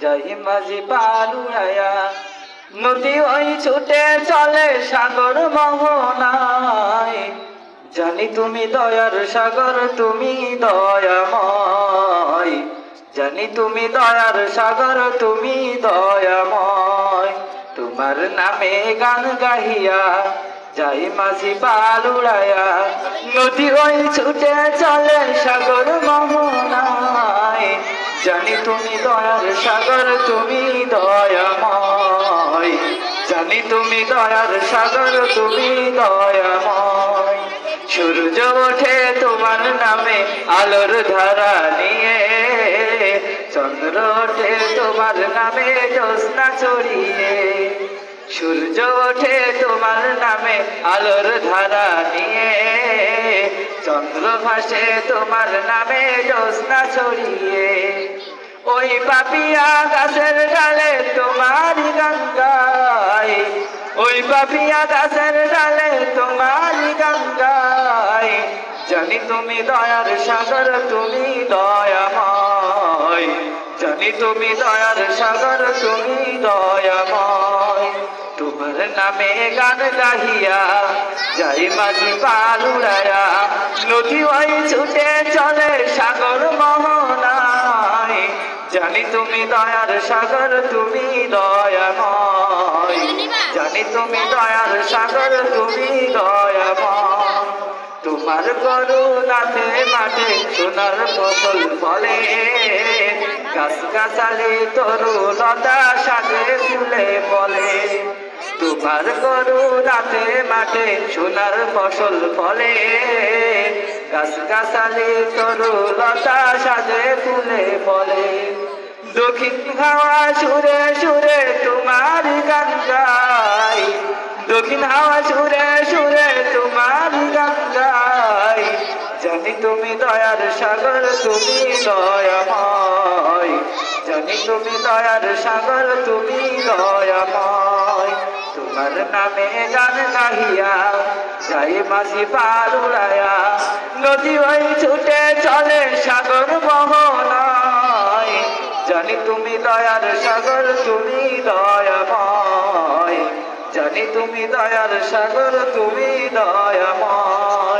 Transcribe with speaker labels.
Speaker 1: যাই মাঝি পালুড়ায়া নদী ওই ছুটে চলে সাগর মোহনায়। জানি তুমি দয়ার সাগর, তুমি দয়াময়। জানি তুমি দয়ার সাগর, তুমি দয়াময়। তোমার নামে গান গাহিয়া যাই মাঝি পালুড়ায়া নদী ওই ছুটে চলে সাগর মোহনায়। জানি তুমি দয়ার সাগর, তুমি দয়াময়। জানি তুমি দয়ার সাগর, তুমি দয়াময়। সূর্য ওঠে তোমার নামে আলোর ধারা নিয়ে, চন্দ্র ওঠে তোমার নামে জ্যোৎস্না ছড়িয়ে। সূর্য ওঠে তোমার নামে আলোর ধারা নিয়ে, চন্দ্র ভাসে তোমার নামে জ্যোৎস্না ছড়িয়ে। ওই পাপিয়া গাছের ডালে তোমার গান গায়, ওই পাপিয়া গাছের ডালে তোমার গান গায়। জানি তুমি দয়ার সাগর, তুমি দয়াময়। জানি তুমি দয়ার সাগর, তুমি দয়াময়। তোমার নামে গান গাহিয়া যাই মাঝি পালুড়ায়া নদী ওই ছুটে চলে সাগর মোহনায়। জানি তুমি দয়ার সাগর, তুমি দয়াময়। জানি তুমি দয়ার সাগর, তুমি দয়াময়। তোমার করুণাতে মাঠে সোনার ফসল ফলে, গাছ গাছালি তরুলতা সাজে ফুলে ফলে। তোমার করুণাতে মাঠে সোনার ফসল ফলে, গাছ গাছালি তরুলতা সাজে ফুলে ফলে। দক্ষিণ হাওয়া সুরে সুরে তোমার গান গায়, দক্ষিণ হাওয়া সুরে সুরে তোমার গান গায়। জানি তুমি দয়ার সাগর, তুমি দয়াময়। জানি তুমি দয়ার সাগর, তুমি দয়াময়। তোমার নামে গান গাহিয়া যাই মাঝি পালুড়ায়া নদী ওই ছুটে চলে সাগর মোহনায়। জানি তুমি দয়ার সাগর, তুমি দয়াময়। জানি তুমি দয়ার সাগর, তুমি দয়াময়।